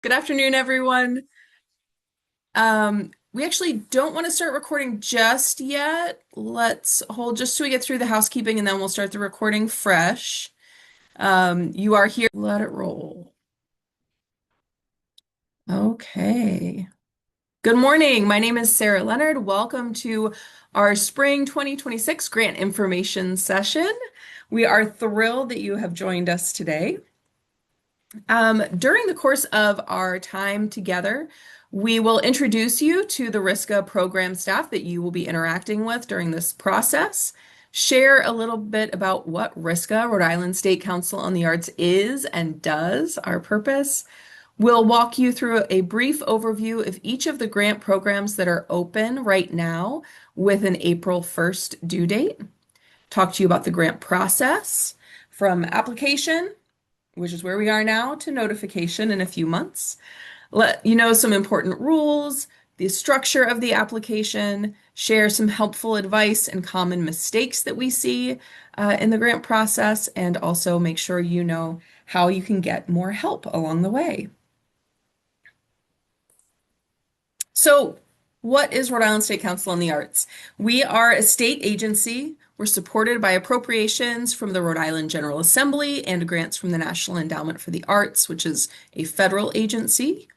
Good afternoon, everyone. We actually don't want to start recording just yet. Let's hold just till we get through the housekeeping and then we'll start the recording fresh. You are here. Let it roll. Okay. Good morning. My name is Sarah Leonard. Welcome to our Spring 2026 Grant Information Session. We are thrilled that you have joined us today. During the course of our time together, we will introduce you to the RISCA program staff that you will be interacting with during this process, share a little bit about what RISCA, Rhode Island State Council on the Arts, is and does, our purpose. We'll walk you through a brief overview of each of the grant programs that are open right now with an April 1st due date, talk to you about the grant process from application, which is where we are now, to notification in a few months. Let you know some important rules, the structure of the application, share some helpful advice and common mistakes that we see in the grant process, and also make sure you know how you can get more help along the way. So, what is Rhode Island State Council on the Arts? We are a state agency. We're supported by appropriations from the Rhode Island General Assembly and grants from the National Endowment for the Arts, which is a federal agency.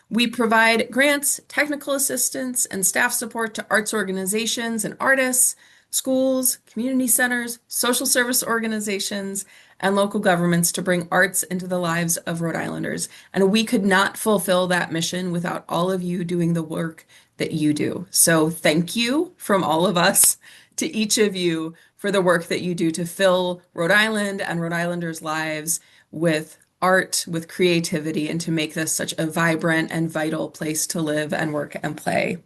We provide grants, technical assistance, and staff support to arts organizations and artists, schools, community centers, social service organizations, and local governments to bring arts into the lives of Rhode Islanders. And we could not fulfill that mission without all of you doing the work that you do. So thank you from all of us to each of you for the work that you do to fill Rhode Island and Rhode Islanders' lives with art, with creativity, and to make this such a vibrant and vital place to live and work and play.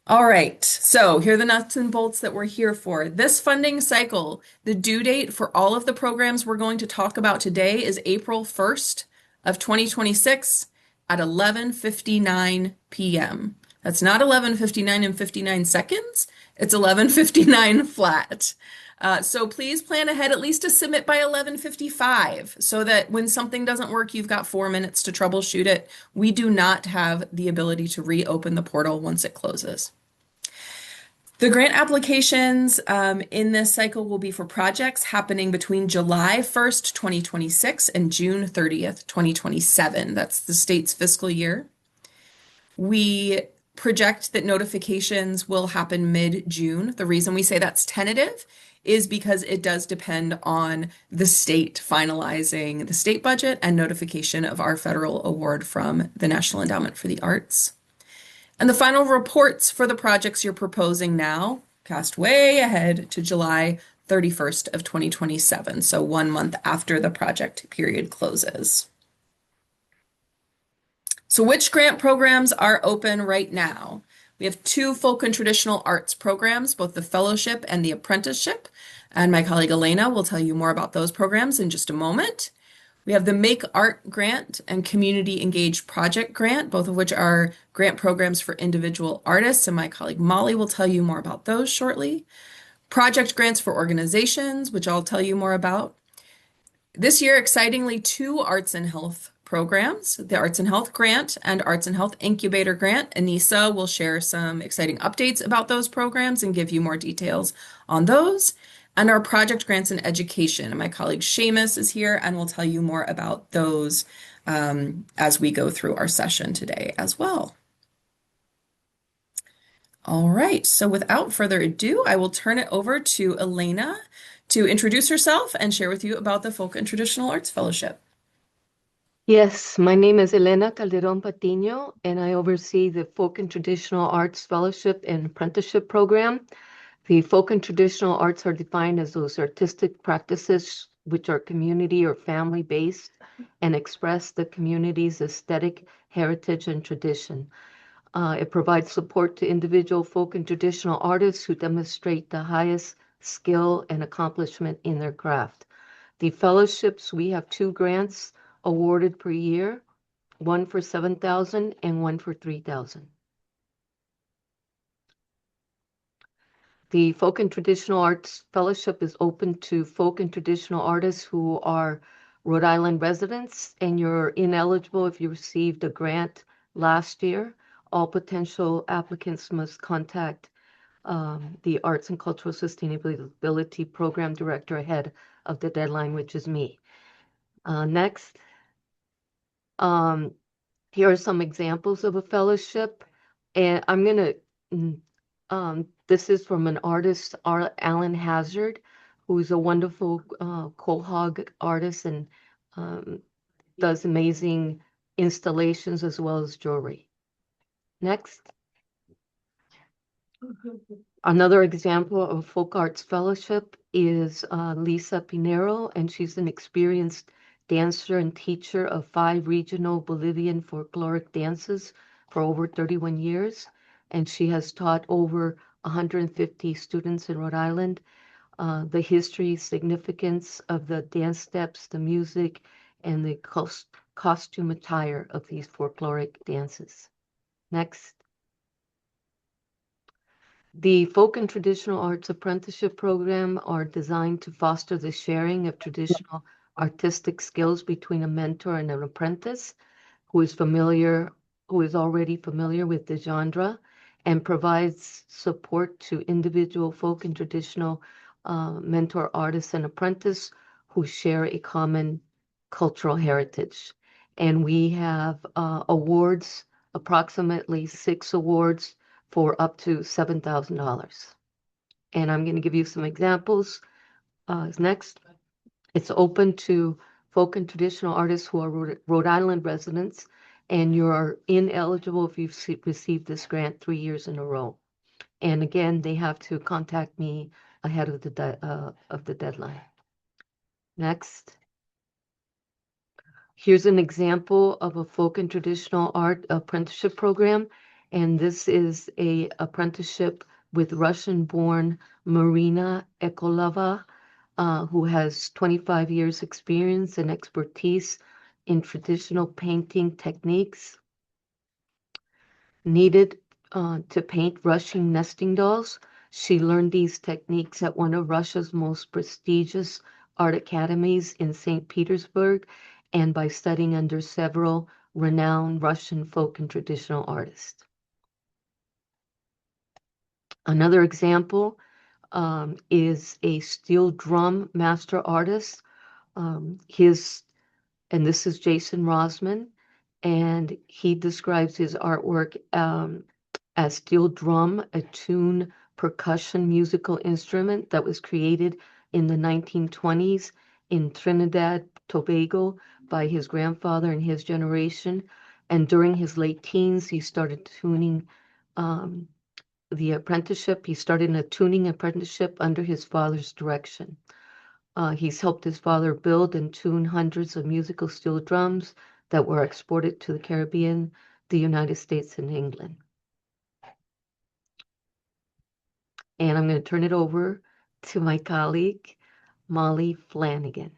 All right, so here are the nuts and bolts that we're here for. This funding cycle, the due date for all of the programs we're going to talk about today is April 1st of 2026 at 11:59 p.m. That's not 11:59 and 59 seconds, it's 11:59 flat. So please plan ahead at least to submit by 11:55 so that when something doesn't work, you've got 4 minutes to troubleshoot it. We do not have the ability to reopen the portal once it closes. The grant applications in this cycle will be for projects happening between July 1st, 2026 and June 30th, 2027. That's the state's fiscal year. We project that notifications will happen mid-June. The reason we say that's tentative is because it does depend on the state finalizing the state budget and notification of our federal award from the National Endowment for the Arts. And the final reports for the projects you're proposing now cast way ahead to July 31st of 2027, so 1 month after the project period closes. So which grant programs are open right now? We have two folk and traditional arts programs, both the fellowship and the apprenticeship, and my colleague Elena will tell you more about those programs in just a moment. We have the Make Art Grant and Community Engaged Project Grant, both of which are grant programs for individual artists, and my colleague Molly will tell you more about those shortly. Project grants for organizations, which I'll tell you more about. This year, excitingly, two arts and health programs, the Arts and Health Grant and Arts and Health Incubator Grant. Anissa will share some exciting updates about those programs and give you more details on those. And our project grants in education. And my colleague Seamus is here and will tell you more about those as we go through our session today as well. All right, so without further ado, I will turn it over to Elena to introduce herself and share with you about the Folk and Traditional Arts Fellowship. Yes, my name is Elena Calderon Patiño, and I oversee the Folk and Traditional Arts Fellowship and Apprenticeship Program. The folk and traditional arts are defined as those artistic practices which are community or family-based and express the community's aesthetic, heritage, and tradition. It provides support to individual folk and traditional artists who demonstrate the highest skill and accomplishment in their craft. The fellowships, we have two grants awarded per year, one for $7,000 and one for $3,000. The Folk and Traditional Arts Fellowship is open to folk and traditional artists who are Rhode Island residents, and you're ineligible if you received a grant last year. All potential applicants must contact the Arts and Cultural Sustainability Program Director ahead of the deadline, which is me. Next, um, here are some examples of a fellowship, and I'm gonna, this is from an artist, Alan Hazard, who's a wonderful quahog artist and um, does amazing installations as well as jewelry. Next. Another example of a folk arts fellowship is Lisa Pinero, and she's an experienced dancer and teacher of 5 regional Bolivian folkloric dances for over 31 years. And she has taught over 150 students in Rhode Island the history, significance of the dance steps, the music, and the costume attire of these folkloric dances. Next. The Folk and Traditional Arts Apprenticeship Program are designed to foster the sharing of traditional artistic skills between a mentor and an apprentice who is already familiar with the genre and provides support to individual folk and traditional mentor artists and apprentice who share a common cultural heritage. And we have awards, approximately 6 awards for up to $7,000. And I'm going to give you some examples. Next, it's open to folk and traditional artists who are Rhode Island residents, and you are ineligible if you've received this grant 3 years in a row. And again, they have to contact me ahead of the deadline. Next. Here's an example of a folk and traditional art apprenticeship program, and this is a apprenticeship with Russian-born Marina Ekolova, who has 25 years experience and expertise in traditional painting techniques needed to paint Russian nesting dolls. She learned these techniques at one of Russia's most prestigious art academies in St. Petersburg and by studying under several renowned Russian folk and traditional artists. Another example is a steel drum master artist. And this is Jason Rosman, and he describes his artwork as steel drum, a tuned percussion musical instrument that was created in the 1920s in Trinidad, Tobago by his grandfather and his generation. And during his late teens, he started tuning the apprenticeship. He started in a tuning apprenticeship under his father's direction. He's helped his father build and tune hundreds of musical steel drums that were exported to the Caribbean, the United States, and England. And I'm going to turn it over to my colleague, Molly Flanagan.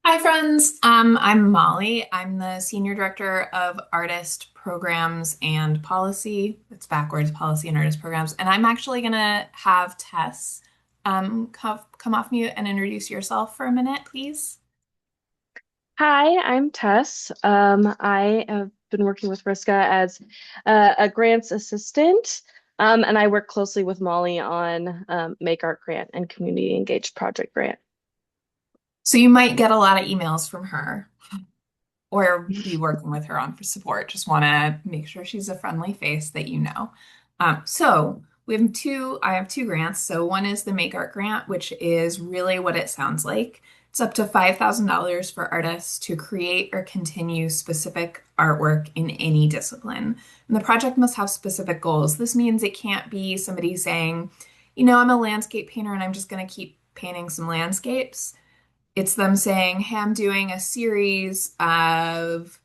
Hi, friends. I'm Molly. I'm the Senior Director of Artist Programs and Policy. It's backwards, Policy and Artist Programs. And I'm actually going to have Tess come off mute and introduce yourself for a minute, please. Hi, I'm Tess. I have been working with RISCA as a grants assistant, and I work closely with Molly on Make Art Grant and Community Engaged Project Grant. So you might get a lot of emails from her or be working with her on for support. Just want to make sure she's a friendly face that you know. So I have 2 grants. So one is the Make Art Grant, which is really what it sounds like. It's up to $5,000 for artists to create or continue specific artwork in any discipline. And the project must have specific goals. This means it can't be somebody saying, I'm a landscape painter and I'm just going to keep painting some landscapes. It's them saying, hey, I'm doing a series of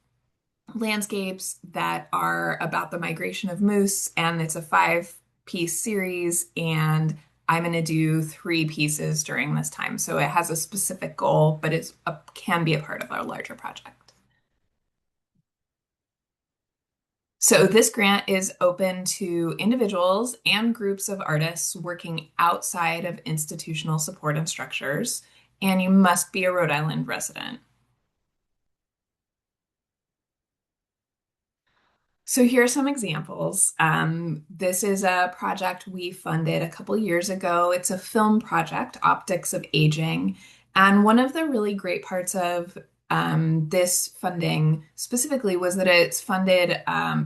landscapes that are about the migration of moose, and it's a 5-piece series, and I'm going to do 3 pieces during this time. So it has a specific goal, but it can be a part of our larger project. So this grant is open to individuals and groups of artists working outside of institutional support and structures. and you must be a Rhode Island resident. So here are some examples. This is a project we funded a couple years ago. It's a film project, Optics of Aging. And one of the really great parts of this funding specifically was that it's funded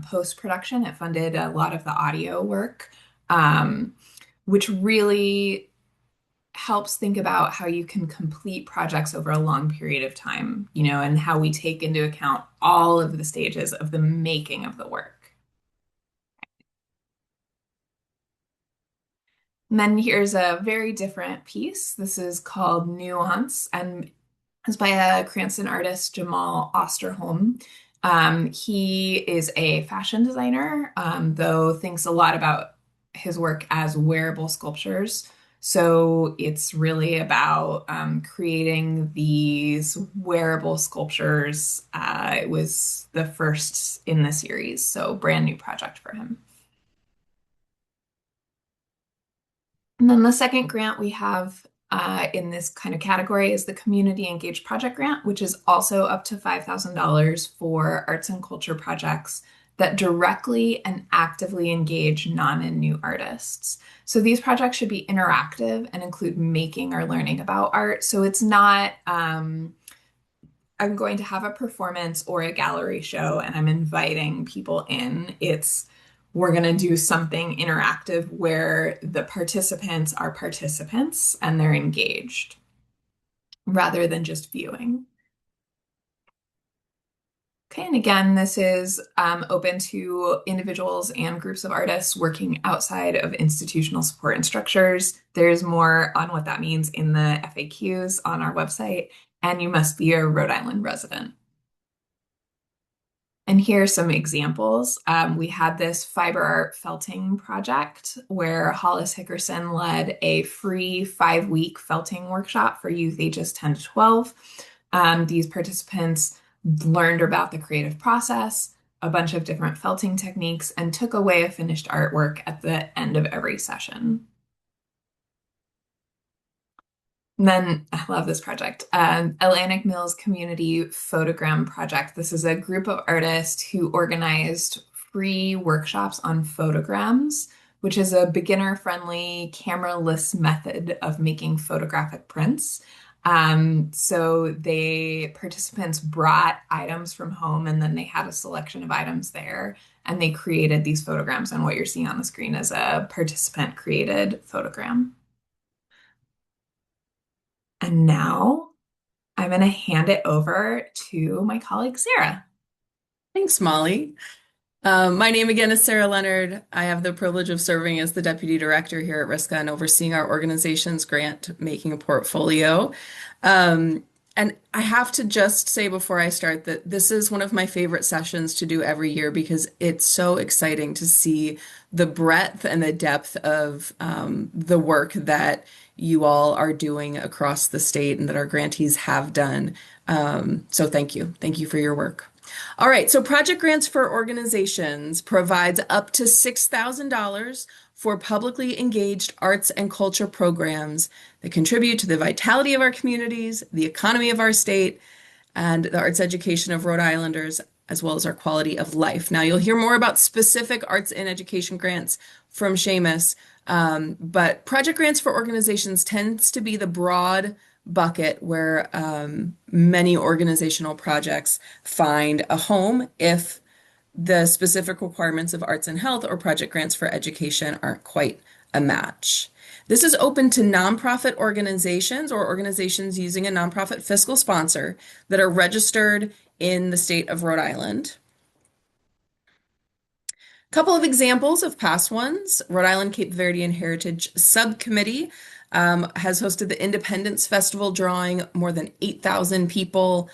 post-production. It funded a lot of the audio work, um, which really helps think about how you can complete projects over a long period of time, and how we take into account all of the stages of the making of the work. And then here's a very different piece. This is called Nuance, and it's by a Cranston artist, Jamal Osterholm. He is a fashion designer, though thinks a lot about his work as wearable sculptures. So it's really about creating these wearable sculptures. It was the first in the series, so brand new project for him. And then the second grant we have in this kind of category is the Community Engaged Project Grant, which is also up to $5,000 for arts and culture projects that directly and actively engage non and new artists. So these projects should be interactive and include making or learning about art. So it's not, I'm going to have a performance or a gallery show and I'm inviting people in. We're going to do something interactive where the participants are participants and they're engaged rather than just viewing. Okay, and again, this is open to individuals and groups of artists working outside of institutional support and structures. There's more on what that means in the FAQs on our website, and you must be a Rhode Island resident. And here are some examples. We had this fiber art felting project where Hollis Hickerson led a free 5-week felting workshop for youth ages 10 to 12. These participants learned about the creative process, a bunch of different felting techniques, and took away a finished artwork at the end of every session. And then I love this project, Atlantic Mills Community Photogram Project. This is a group of artists who organized free workshops on photograms, which is a beginner-friendly, camera-less method of making photographic prints. So participants brought items from home and then they had a selection of items there and they created these photograms. And what you're seeing on the screen is a participant created photogram. And now I'm going to hand it over to my colleague, Sarah. Thanks, Molly. My name again is Sarah Leonard. I have the privilege of serving as the Deputy Director here at RISCA and overseeing our organization's grant making portfolio. And I have to just say before I start that this is one of my favorite sessions to do every year because it's so exciting to see the breadth and the depth of the work that you all are doing across the state and that our grantees have done. So thank you. Thank you for your work. All right, so Project Grants for Organizations provides up to $6,000 for publicly engaged arts and culture programs that contribute to the vitality of our communities, the economy of our state, and the arts education of Rhode Islanders, as well as our quality of life. Now, you'll hear more about specific arts and education grants from Seamus, but Project Grants for Organizations tends to be the broad bucket where many organizational projects find a home if the specific requirements of arts and health or project grants for education aren't quite a match. This is open to nonprofit organizations or organizations using a nonprofit fiscal sponsor that are registered in the state of Rhode Island. Couple of examples of past ones. Rhode Island Cape Verdean Heritage Subcommittee has hosted the Independence Festival, drawing more than 8,000 people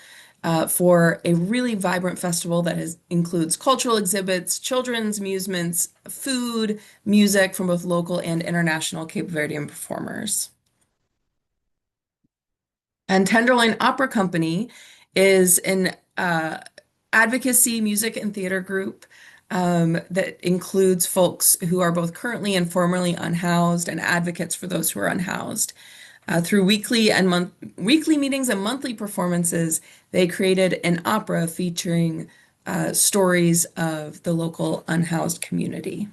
for a really vibrant festival that includes cultural exhibits, children's amusements, food, music from both local and international Cape Verdean performers. And Tenderloin Opera Company is an advocacy, music, and theater group that includes folks who are both currently and formerly unhoused and advocates for those who are unhoused. Through weekly meetings and monthly performances, they created an opera featuring stories of the local unhoused community.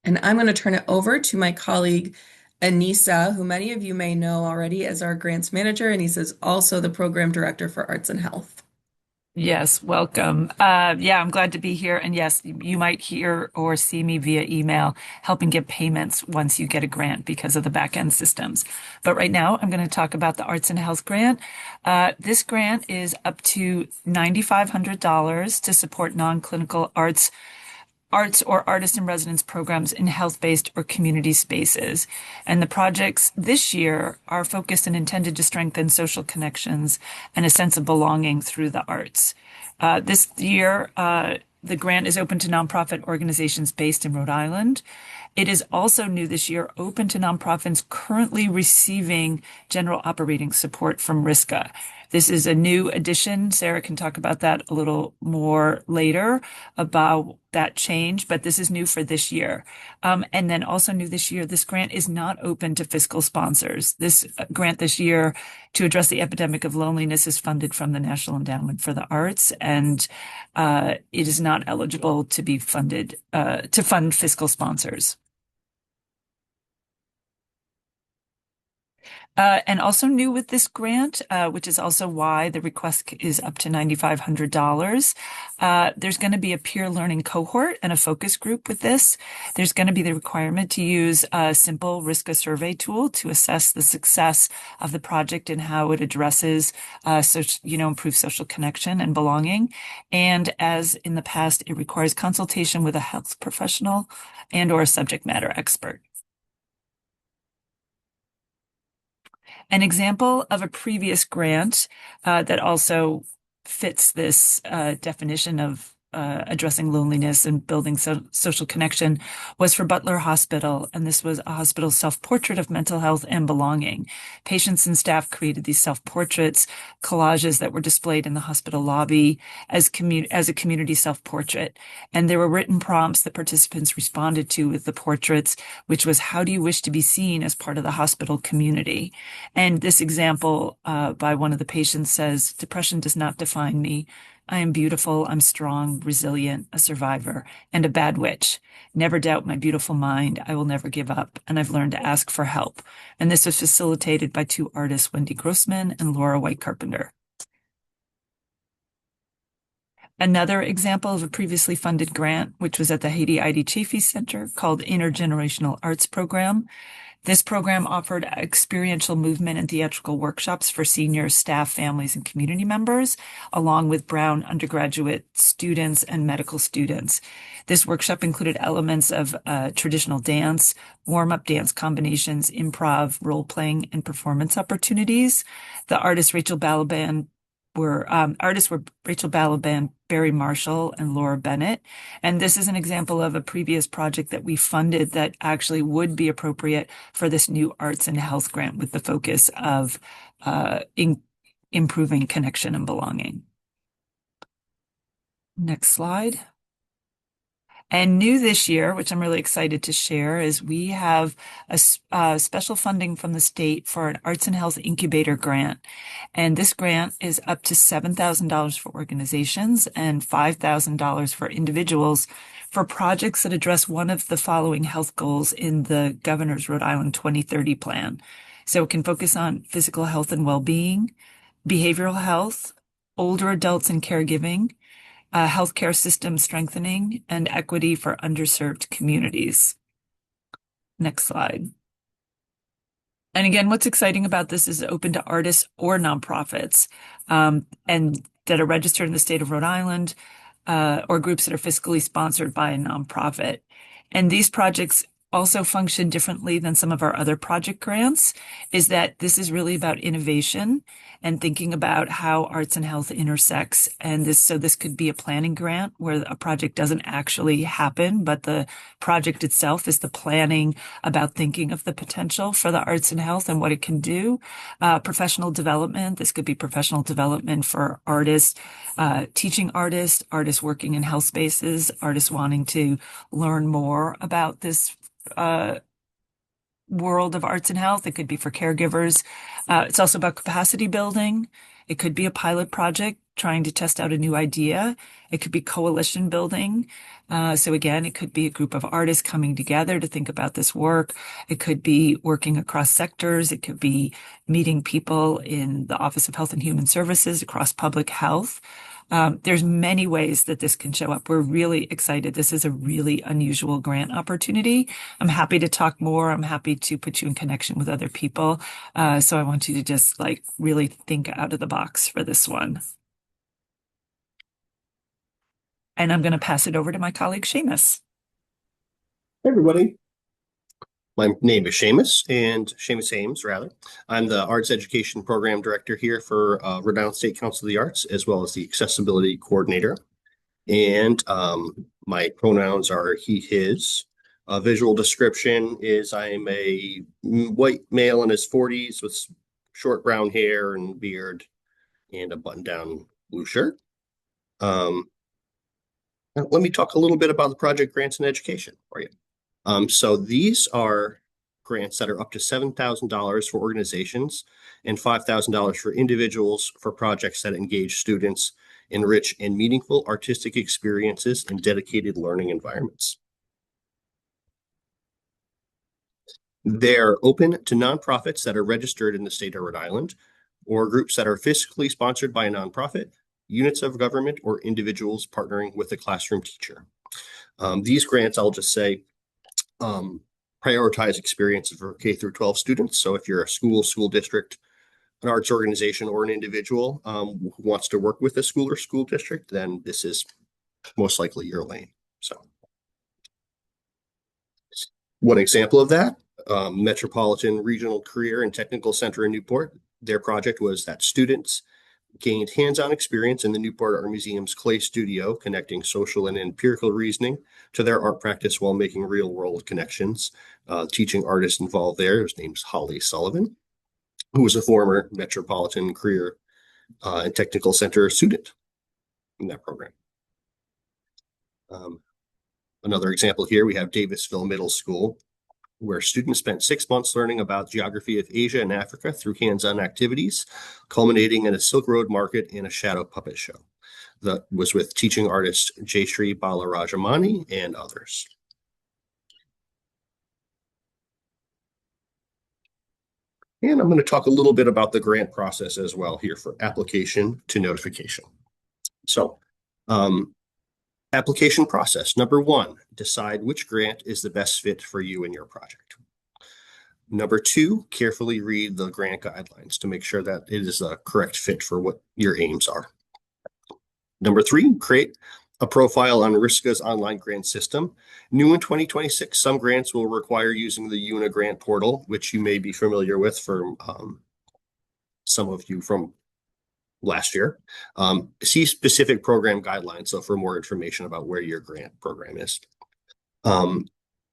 And I'm going to turn it over to my colleague, Anissa, who many of you may know already as our grants manager. Anissa is also the program director for Arts and Health. Yes, welcome. Yeah, I'm glad to be here. And yes, you might hear or see me via email helping get payments once you get a grant because of the back end systems. But right now, I'm going to talk about the Arts and Health grant. This grant is up to $9,500 to support non-clinical arts or artist in residence programs in health-based or community spaces. And the projects this year are focused and intended to strengthen social connections and a sense of belonging through the arts. This year, the grant is open to nonprofit organizations based in Rhode Island. It is also new this year, open to nonprofits currently receiving general operating support from RISCA. This is a new addition. Sarah can talk about that a little more later about that change, but this is new for this year. And then also new this year, this grant is not open to fiscal sponsors. This grant this year to address the epidemic of loneliness is funded from the National Endowment for the Arts, and it is not eligible to be funded to fund fiscal sponsors. And also new with this grant, which is also why the request is up to $9,500. There's going to be a peer learning cohort and a focus group with this. There's going to be the requirement to use a simple RISCA survey tool to assess the success of the project and how it addresses, improve social connection and belonging. And as in the past, it requires consultation with a health professional and or a subject matter expert. An example of a previous grant that also fits this definition of addressing loneliness and building social connection was for Butler Hospital, and this was a hospital self-portrait of mental health and belonging. Patients and staff created these self-portraits, collages that were displayed in the hospital lobby as a community self-portrait. And there were written prompts that participants responded to with the portraits, which was, how do you wish to be seen as part of the hospital community? And this example by one of the patients says, depression does not define me. I am beautiful, I'm strong, resilient, a survivor, and a bad witch. Never doubt my beautiful mind. I will never give up, and I've learned to ask for help. And this was facilitated by two artists, Wendy Grossman and Laura White Carpenter. Another example of a previously funded grant, which was at the Haiti ID Chafee Center, called Intergenerational Arts Program. This program offered experiential movement and theatrical workshops for seniors, staff, families, and community members, along with Brown undergraduate students and medical students. This workshop included elements of traditional dance, warm-up dance combinations, improv, role-playing, and performance opportunities. The artists were Rachel Balaban, Barry Marshall, and Laura Bennett. And this is an example of a previous project that we funded that actually would be appropriate for this new Arts and Health grant with the focus of improving connection and belonging. Next slide. And new this year, which I'm really excited to share, is we have a special funding from the state for an Arts and Health Incubator grant. And this grant is up to $7,000 for organizations and $5,000 for individuals for projects that address one of the following health goals in the Governor's Rhode Island 2030 plan. So it can focus on physical health and well-being, behavioral health, older adults and caregiving, healthcare system strengthening, and equity for underserved communities. Next slide. And again, what's exciting about this is open to artists or nonprofits, and that are registered in the state of Rhode Island, or groups that are fiscally sponsored by a nonprofit. And these projects also function differently than some of our other project grants, is that this is really about innovation and thinking about how arts and health intersects. And this could be a planning grant where a project doesn't actually happen, but the project itself is the planning about thinking of the potential for the arts and health and what it can do. Professional development, this could be professional development for artists, teaching artists, artists working in health spaces, artists wanting to learn more about this world of arts and health. It could be for caregivers. It's also about capacity building. It could be a pilot project trying to test out a new idea. It could be coalition building. So again, it could be a group of artists coming together to think about this work. It could be working across sectors. It could be meeting people in the Office of Health and Human Services across public health. There's many ways that this can show up. We're really excited. This is a really unusual grant opportunity. I'm happy to talk more. I'm happy to put you in connection with other people. So I want you to just like really think out of the box for this one. And I'm going to pass it over to my colleague, Seamus. Hey, everybody. My name is Seamus Ames, rather. I'm the Arts Education Program Director here for Rhode Island State Council of the Arts, as well as the Accessibility Coordinator. And my pronouns are he, his. Visual description is I am a white male in his 40s with short brown hair and beard and a button-down blue shirt. Now let me talk a little bit about the project grants and education for you. So these are grants that are up to $7,000 for organizations and $5,000 for individuals for projects that engage students in rich and meaningful artistic experiences in dedicated learning environments. They're open to nonprofits that are registered in the state of Rhode Island, or groups that are fiscally sponsored by a nonprofit, units of government, or individuals partnering with a classroom teacher. These grants, I'll just say, prioritize experiences for K through 12 students. So if you're a school district, an arts organization, or an individual who wants to work with a school or school district, then this is most likely your lane. So one example of that, Metropolitan Regional Career and Technical Center in Newport, their project was that students gained hands-on experience in the Newport Art Museum's clay studio, connecting social and empirical reasoning to their art practice while making real-world connections. Teaching artist involved there, his name's Holly Sullivan, who was a former Metropolitan Career and Technical Center student in that program. Another example here, we have Davisville Middle School, where students spent 6 months learning about geography of Asia and Africa through hands-on activities, culminating in a Silk Road market and a shadow puppet show. That was with teaching artist Jayshree Balarajamani and others. And I'm going to talk a little bit about the grant process as well here for application to notification. So, application process. Number one, decide which grant is the best fit for you and your project. Number two, carefully read the grant guidelines to make sure that it is a correct fit for what your aims are. Number three, create a profile on RISCA's online grant system. New in 2026, some grants will require using the UNA grant portal, which you may be familiar with from some of you from last year. See specific program guidelines so for more information about where your grant program is.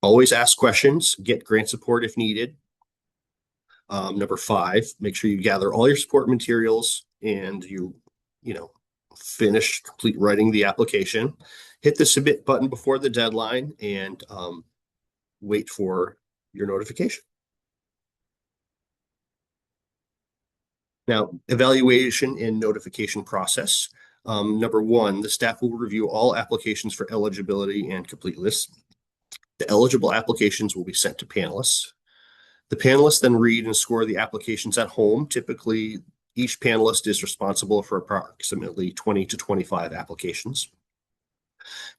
Always ask questions, get grant support if needed. Number five, make sure you gather all your support materials and you complete writing the application. Hit the submit button before the deadline and wait for your notification. Now, evaluation and notification process. Number one, the staff will review all applications for eligibility and complete lists. The eligible applications will be sent to panelists. The panelists then read and score the applications at home. Typically, each panelist is responsible for approximately 20 to 25 applications.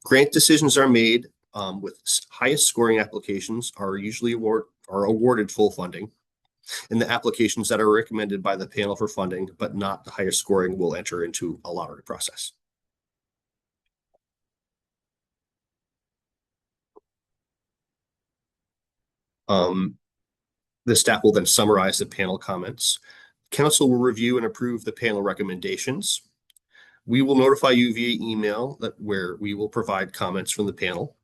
Grant decisions are made with highest scoring applications are usually awarded full funding. And the applications that are recommended by the panel for funding, but not the highest scoring, will enter into a lottery process. The staff will then summarize the panel comments. Council will review and approve the panel recommendations. We will notify you via email where we will provide comments from the panel.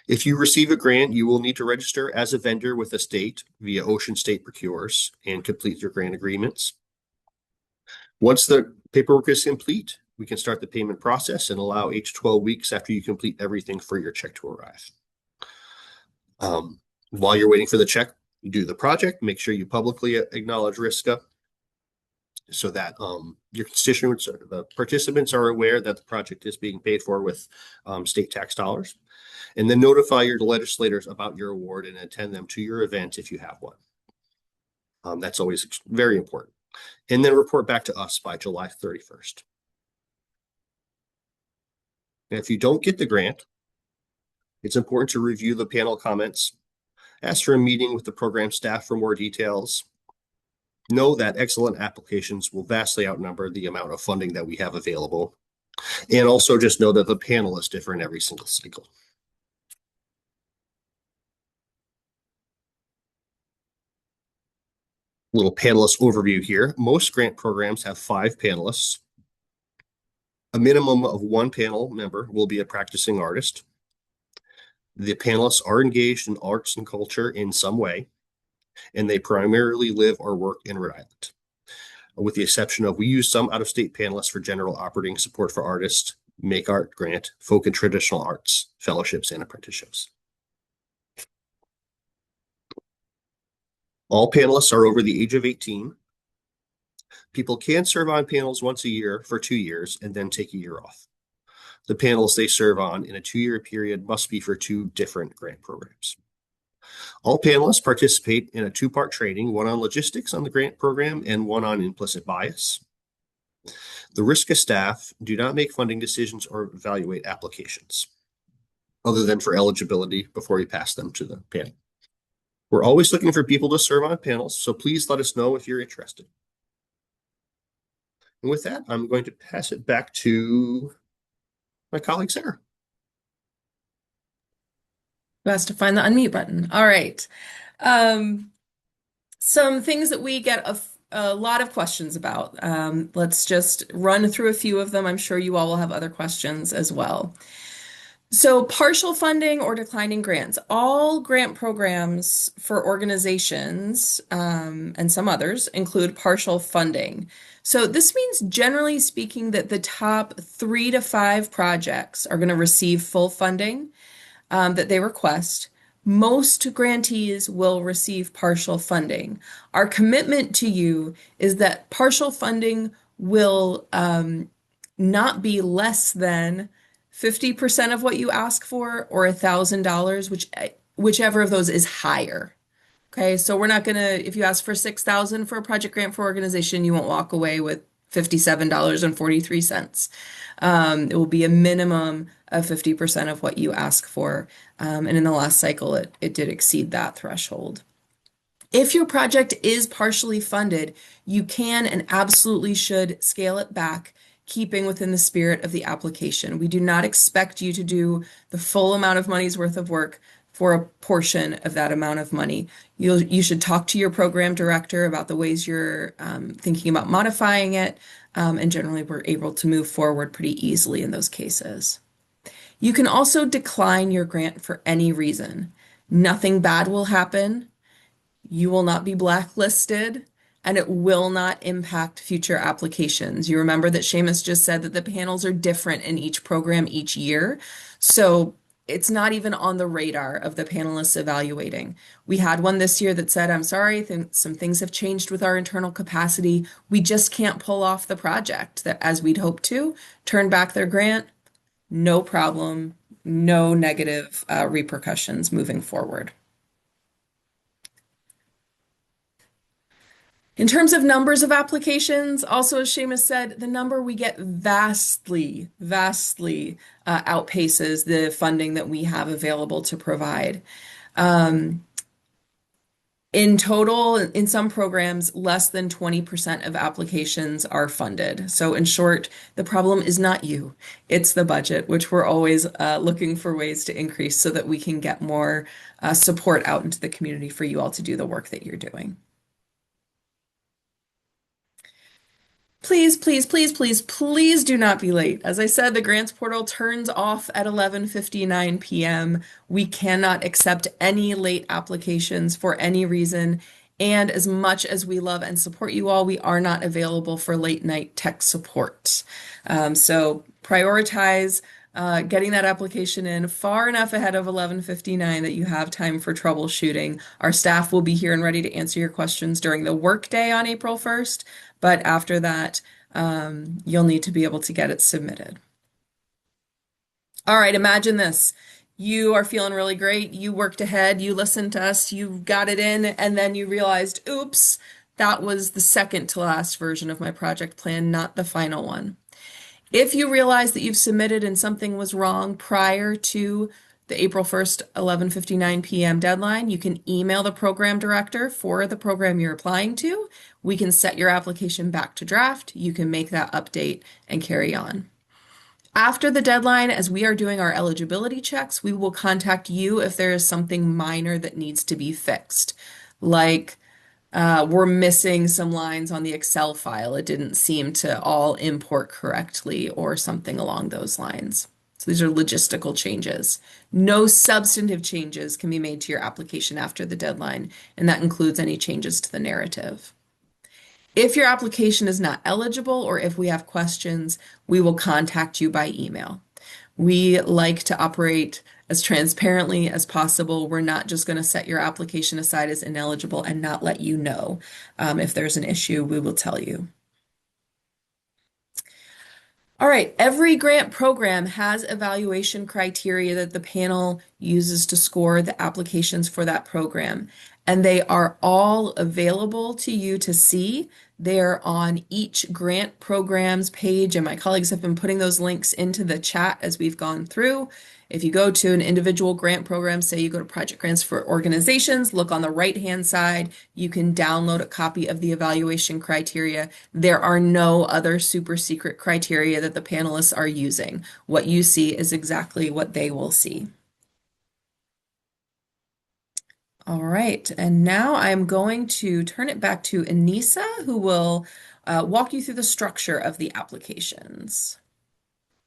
If you receive a grant, you will need to register as a vendor with the state via Ocean State Procures and complete your grant agreements. Once the paperwork is complete, we can start the payment process and allow 8 to 12 weeks after you complete everything for your check to arrive. While you're waiting for the check, you do the project, make sure you publicly acknowledge RISCA so that your constituents, or the participants, are aware that the project is being paid for with state tax dollars. And then notify your legislators about your award and attend them to your event if you have one. That's always very important. And then report back to us by July 31st. And if you don't get the grant, it's important to review the panel comments, ask for a meeting with the program staff for more details. Know that excellent applications will vastly outnumber the amount of funding that we have available. And also just know that the panel is different every single cycle. Little panelist overview here. Most grant programs have 5 panelists. A minimum of 1 panel member will be a practicing artist. The panelists are engaged in arts and culture in some way, and they primarily live or work in Rhode Island. With the exception of, we use some out-of-state panelists for general operating support for artists, Make Art Grant, folk and traditional arts, fellowships, and apprenticeships. All panelists are over the age of 18. People can serve on panels once a year for 2 years and then take a year off. The panels they serve on in a 2-year period must be for 2 different grant programs. All panelists participate in a 2-part training, one on logistics on the grant program and one on implicit bias. The RISCA staff do not make funding decisions or evaluate applications, other than for eligibility before we pass them to the panel. We're always looking for people to serve on panels, so please let us know if you're interested. And with that, I'm going to pass it back to my colleague, Sarah. Who has to find the unmute button. All right. Some things that we get a lot of questions about. Let's just run through a few of them. I'm sure you all will have other questions as well. So partial funding or declining grants. All grant programs for organizations and some others include partial funding. So this means, generally speaking, that the top 3 to 5 projects are going to receive full funding that they request. Most grantees will receive partial funding. Our commitment to you is that partial funding will not be less than 50% of what you ask for, or $1,000, whichever of those is higher. Okay, so we're not gonna, if you ask for $6,000 for a project grant for organization, you won't walk away with $57.43. It will be a minimum of 50% of what you ask for. And in the last cycle, it did exceed that threshold. If your project is partially funded, you can and absolutely should scale it back, keeping within the spirit of the application. We do not expect you to do the full amount of money's worth of work for a portion of that amount of money. You should talk to your program director about the ways you're thinking about modifying it, and generally we're able to move forward pretty easily in those cases. You can also decline your grant for any reason. Nothing bad will happen. You will not be blacklisted, and it will not impact future applications. You remember that Seamus just said that the panels are different in each program each year. So it's not even on the radar of the panelists evaluating. We had one this year that said, I'm sorry, some things have changed with our internal capacity. We just can't pull off the project that as we'd hoped to. Turn back their grant, no problem, no negative repercussions moving forward. In terms of numbers of applications, also as Seamus said, the number we get vastly outpaces the funding that we have available to provide. In total, in some programs, less than 20% of applications are funded. So in short, the problem is not you, it's the budget, which we're always looking for ways to increase so that we can get more support out into the community for you all to do the work that you're doing. Please, please, please, please, please do not be late. As I said, the grants portal turns off at 11:59 p.m. We cannot accept any late applications for any reason. And as much as we love and support you all, we are not available for late night tech support. So prioritize getting that application in far enough ahead of 11:59 that you have time for troubleshooting. Our staff will be here and ready to answer your questions during the workday on April 1st, but after that, you'll need to be able to get it submitted. All right, imagine this. You are feeling really great. You worked ahead, you listened to us, you got it in, and then you realized, oops, that was the second to last version of my project plan, not the final one. If you realize that you've submitted and something was wrong prior to the April 1st, 11:59 p.m. deadline, you can email the program director for the program you're applying to. We can set your application back to draft. You can make that update and carry on. After the deadline, as we are doing our eligibility checks, we will contact you if there is something minor that needs to be fixed. Like we're missing some lines on the Excel file. It didn't seem to all import correctly or something along those lines. So these are logistical changes. No substantive changes can be made to your application after the deadline, and that includes any changes to the narrative. If your application is not eligible or if we have questions, we will contact you by email. We like to operate as transparently as possible. We're not just going to set your application aside as ineligible and not let you know. If there's an issue, we will tell you. All right, every grant program has evaluation criteria that the panel uses to score the applications for that program, and they are all available to you to see. They're on each grant program's page, and my colleagues have been putting those links into the chat as we've gone through. If you go to an individual grant program, say you go to Project Grants for Organizations, look on the right-hand side, you can download a copy of the evaluation criteria. There are no other super secret criteria that the panelists are using. What you see is exactly what they will see. All right, and now I'm going to turn it back to Anissa, who will walk you through the structure of the applications.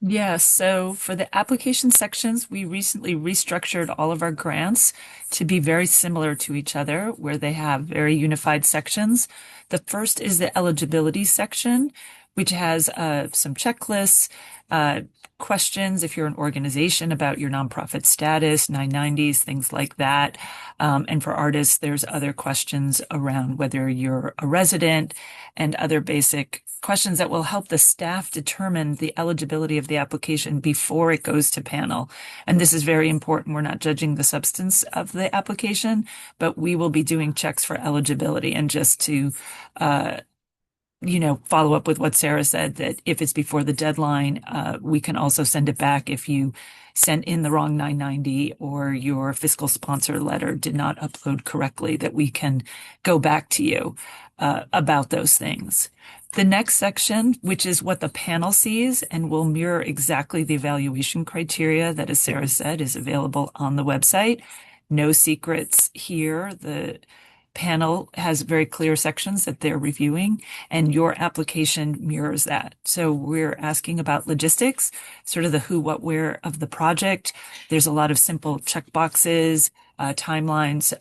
Yes, so for the application sections, we recently restructured all of our grants to be very similar to each other, where they have very unified sections. The first is the eligibility section, which has some checklists, questions if you're an organization about your nonprofit status, 990s, things like that. And for artists, there's other questions around whether you're a resident and other basic questions that will help the staff determine the eligibility of the application before it goes to panel. And this is very important. We're not judging the substance of the application, but we will be doing checks for eligibility. And just to follow up with what Sarah said, that if it's before the deadline, we can also send it back if you sent in the wrong 990 or your fiscal sponsor letter did not upload correctly, that we can go back to you about those things. The next section, which is what the panel sees and will mirror exactly the evaluation criteria that, as Sarah said, is available on the website. No secrets here. The panel has very clear sections that they're reviewing, and your application mirrors that. So we're asking about logistics, sort of the who, what, where of the project. There's a lot of simple checkboxes, timelines,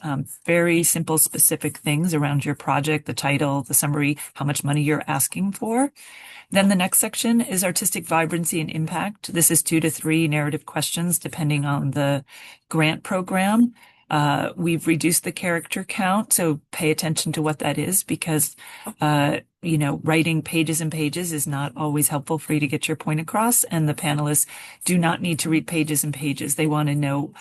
very simple, specific things around your project, the title, the summary, how much money you're asking for. Then the next section is artistic vibrancy and impact. This is 2 to 3 narrative questions, depending on the grant program. We've reduced the character count, so pay attention to what that is, because, writing pages and pages is not always helpful for you to get your point across. And the panelists do not need to read pages and pages. They want to know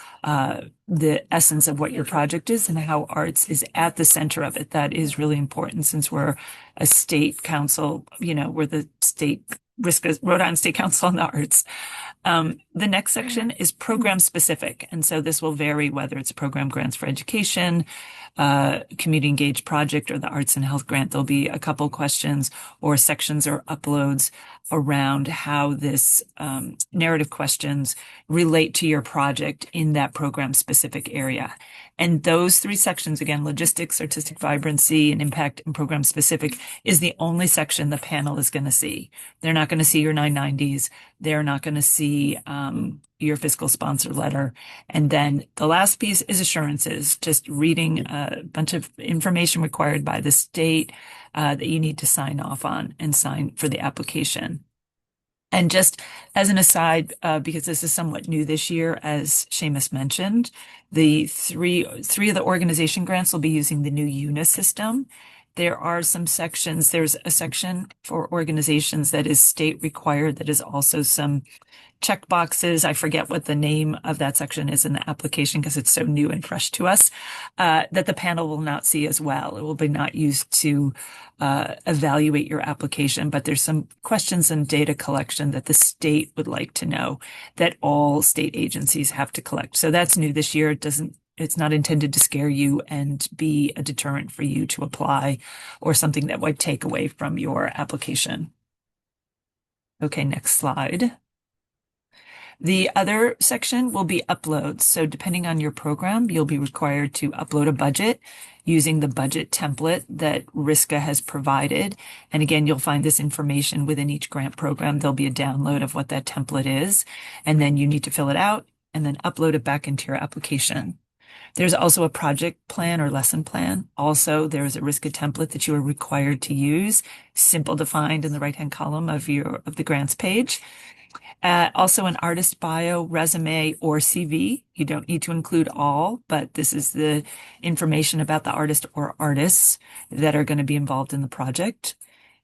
the essence of what your project is and how arts is at the center of it. That is really important, since we're a state council, we're the state RISCA, Rhode Island State Council on the Arts. The next section is program specific. And so this will vary whether it's a program grants for education, community engaged project, or the arts and health grant. There'll be a couple questions or sections or uploads around how this narrative questions relate to your project in that program specific area. And those 3 sections, again, logistics, artistic vibrancy, and impact, and program specific, is the only section the panel is going to see. They're not going to see your 990s. They're not going to see your fiscal sponsor letter. And then the last piece is assurances, just reading a bunch of information required by the state that you need to sign off on and sign for the application. And just as an aside, because this is somewhat new this year, as Seamus mentioned, the three of the organization grants will be using the new UNA system. There are some sections. There's a section for organizations that is state required. That is also some check boxes. I forget what the name of that section is in the application because it's so new and fresh to us, that the panel will not see as well. It will be not used to evaluate your application, but there's some questions and data collection that the state would like to know that all state agencies have to collect. So that's new this year. It's not intended to scare you and be a deterrent for you to apply or something that would take away from your application. Okay, next slide. The other section will be uploads. So depending on your program, you'll be required to upload a budget using the budget template that RISCA has provided. And again, you'll find this information within each grant program. There'll be a download of what that template is. And then you need to fill it out and then upload it back into your application. There's also a project plan or lesson plan. Also, there's a RISCA template that you are required to use, simple defined in the right-hand column of the grants page. Also an artist bio, resume, or CV. You don't need to include all, but this is the information about the artist or artists that are going to be involved in the project.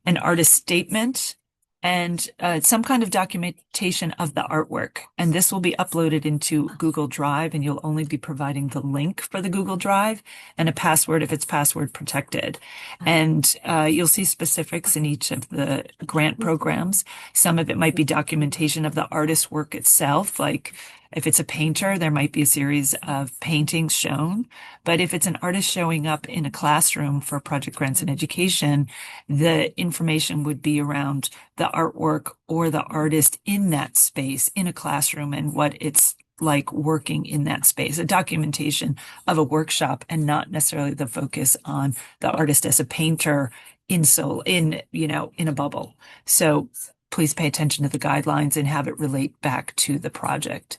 An artist statement and some kind of documentation of the artwork. And this will be uploaded into Google Drive, and you'll only be providing the link for the Google Drive and a password if it's password protected. And you'll see specifics in each of the grant programs. Some of it might be documentation of the artist's work itself, like if it's a painter, there might be a series of paintings shown. But if it's an artist showing up in a classroom for Project Grants in Education, the information would be around the artwork or the artist in that space in a classroom and what it's like working in that space, a documentation of a workshop and not necessarily the focus on the artist as a painter in a bubble. So please pay attention to the guidelines and have it relate back to the project.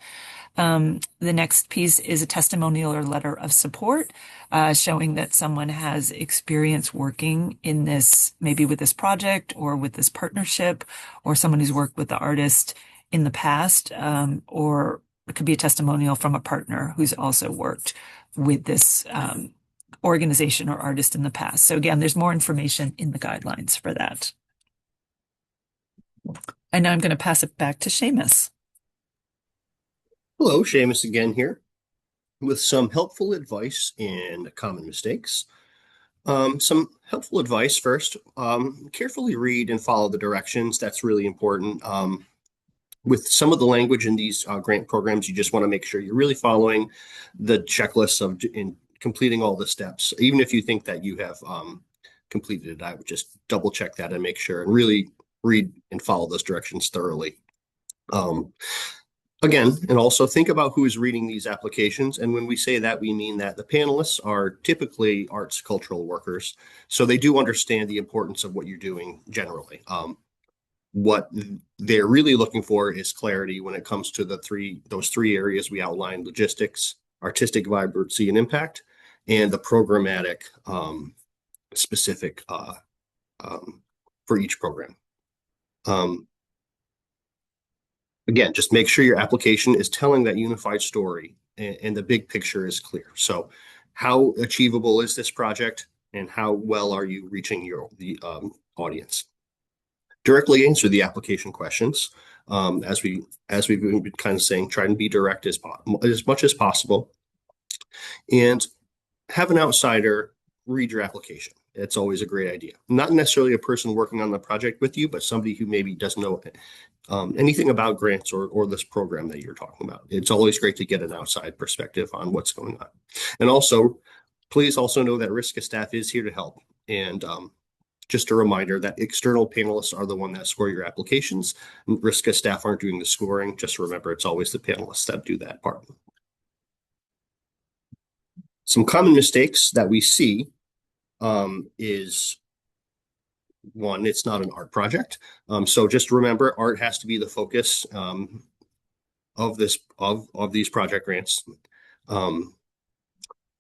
The next piece is a testimonial or letter of support, showing that someone has experience working in this, maybe with this project or with this partnership, or someone who's worked with the artist in the past, or it could be a testimonial from a partner who's also worked with this organization or artist in the past. So again, there's more information in the guidelines for that. And now I'm going to pass it back to Seamus. Hello, Seamus again here with some helpful advice and common mistakes. Some helpful advice first, carefully read and follow the directions. That's really important. With some of the language in these grant programs, you just want to make sure you're really following the checklists in completing all the steps. Even if you think that you have completed it, I would just double check that and make sure and really read and follow those directions thoroughly. Again, and also think about who is reading these applications. And when we say that, we mean that the panelists are typically arts cultural workers. So they do understand the importance of what you're doing generally. What they're really looking for is clarity when it comes to those three areas we outlined: logistics, artistic vibrancy and impact, and the programmatic specific for each program. Again, just make sure your application is telling that unified story and the big picture is clear. So how achievable is this project and how well are you reaching the audience? Directly answer the application questions. As we've been kind of saying, try and be direct as much as possible. And have an outsider read your application. It's always a great idea. Not necessarily a person working on the project with you, but somebody who maybe doesn't know anything about grants or this program that you're talking about. It's always great to get an outside perspective on what's going on. And also, please also know that RISCA staff is here to help. And just a reminder that external panelists are the one that score your applications. RISCA staff aren't doing the scoring. Just remember, it's always the panelists that do that part. Some common mistakes that we see is one, it's not an art project. So just remember, art has to be the focus of these project grants.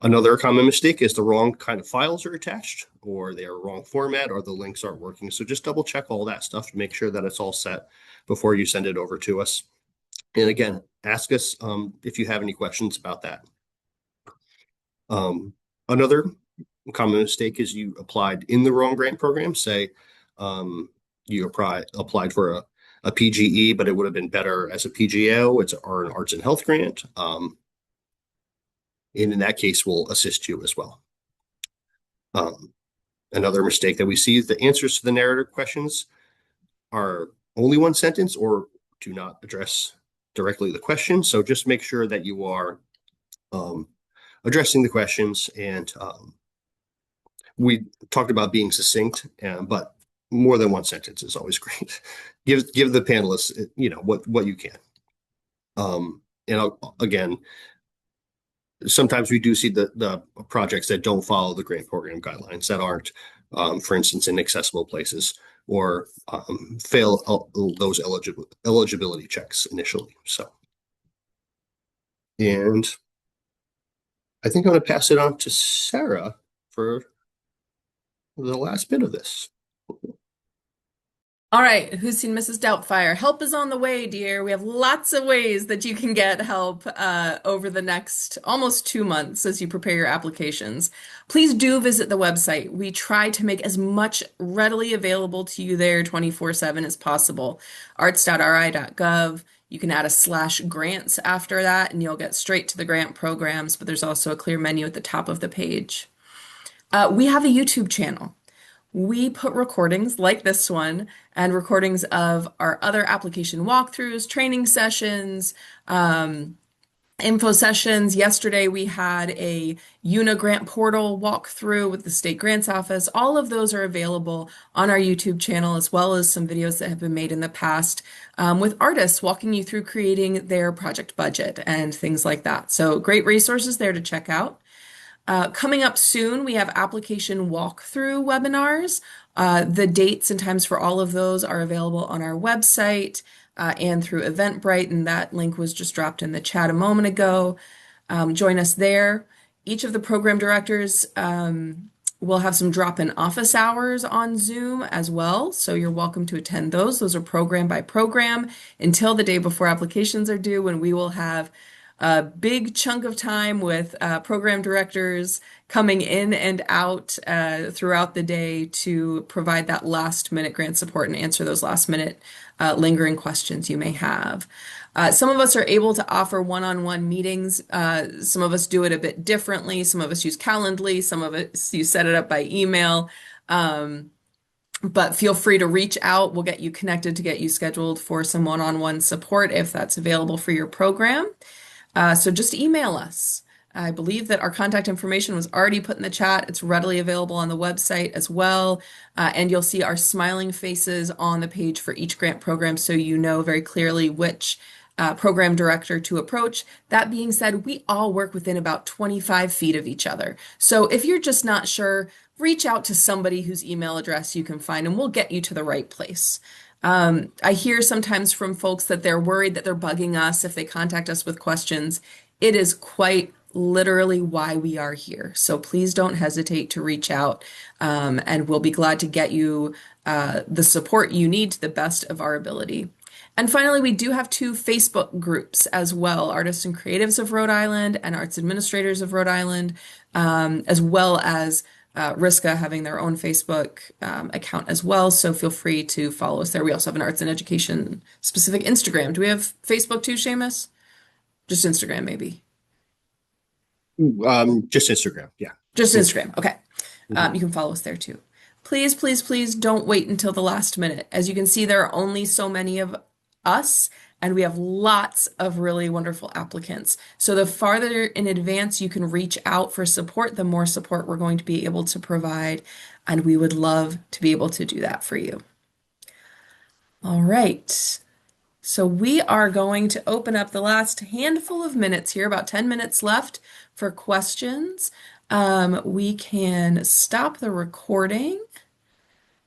Another common mistake is the wrong kind of files are attached, or they are wrong format, or the links aren't working. So just double check all that stuff to make sure that it's all set before you send it over to us. And again, ask us if you have any questions about that. Another common mistake is you applied in the wrong grant program. Say you applied for a PGE, but it would have been better as a PGO or an arts and health grant. And in that case, we'll assist you as well. Another mistake that we see is the answers to the narrative questions are only one sentence or do not address directly the question. So just make sure that you are addressing the questions. And we talked about being succinct, but more than one sentence is always great. Give the panelists, what you can. And again, sometimes we do see the projects that don't follow the grant program guidelines that aren't, for instance, in accessible places or fail those eligibility checks initially. So, and I think I'm going to pass it on to Sarah for the last bit of this. All right, who's seen Mrs. Doubtfire? Help is on the way, dear. We have lots of ways that you can get help over the next almost 2 months as you prepare your applications. Please do visit the website. We try to make as much readily available to you there 24/7 as possible. arts.ri.gov. You can add a /grants after that, and you'll get straight to the grant programs, but there's also a clear menu at the top of the page. We have a YouTube channel. We put recordings like this one and recordings of our other application walkthroughs, training sessions, info sessions. Yesterday we had a Grant portal walkthrough with the State Grants Office. All of those are available on our YouTube channel, as well as some videos that have been made in the past with artists walking you through creating their project budget and things like that. So great resources there to check out. Coming up soon, we have application walkthrough webinars. The dates and times for all of those are available on our website and through Eventbrite, and that link was just dropped in the chat a moment ago. Join us there. Each of the program directors will have some drop-in office hours on Zoom as well, so you're welcome to attend those. Those are program by program until the day before applications are due, when we will have a big chunk of time with program directors coming in and out throughout the day to provide that last minute grant support and answer those last minute lingering questions you may have. Some of us are able to offer one-on-one meetings. Some of us do it a bit differently. Some of us use Calendly. Some of us you set it up by email. But feel free to reach out. We'll get you connected to get you scheduled for some one-on-one support if that's available for your program. So just email us. I believe that our contact information was already put in the chat. It's readily available on the website as well. And you'll see our smiling faces on the page for each grant program, so you know very clearly which program director to approach. That being said, we all work within about 25 feet of each other. So if you're just not sure, reach out to somebody whose email address you can find, and we'll get you to the right place. I hear sometimes from folks that they're worried that they're bugging us if they contact us with questions. It is quite literally why we are here. So please don't hesitate to reach out, and we'll be glad to get you the support you need to the best of our ability. And finally, we do have 2 Facebook groups as well, Artists and Creatives of Rhode Island and Arts Administrators of Rhode Island, as well as RISCA having their own Facebook account as well, so feel free to follow us there. We also have an arts and education specific Instagram. Do we have Facebook too, Seamus? Just Instagram, maybe. Just Instagram, yeah. Just Instagram, okay. You can follow us there too. Please, please, please don't wait until the last minute. As you can see, there are only so many of us, and we have lots of really wonderful applicants. So the farther in advance you can reach out for support, the more support we're going to be able to provide, and we would love to be able to do that for you. All right. So we are going to open up the last handful of minutes here, about 10 minutes left for questions. We can stop the recording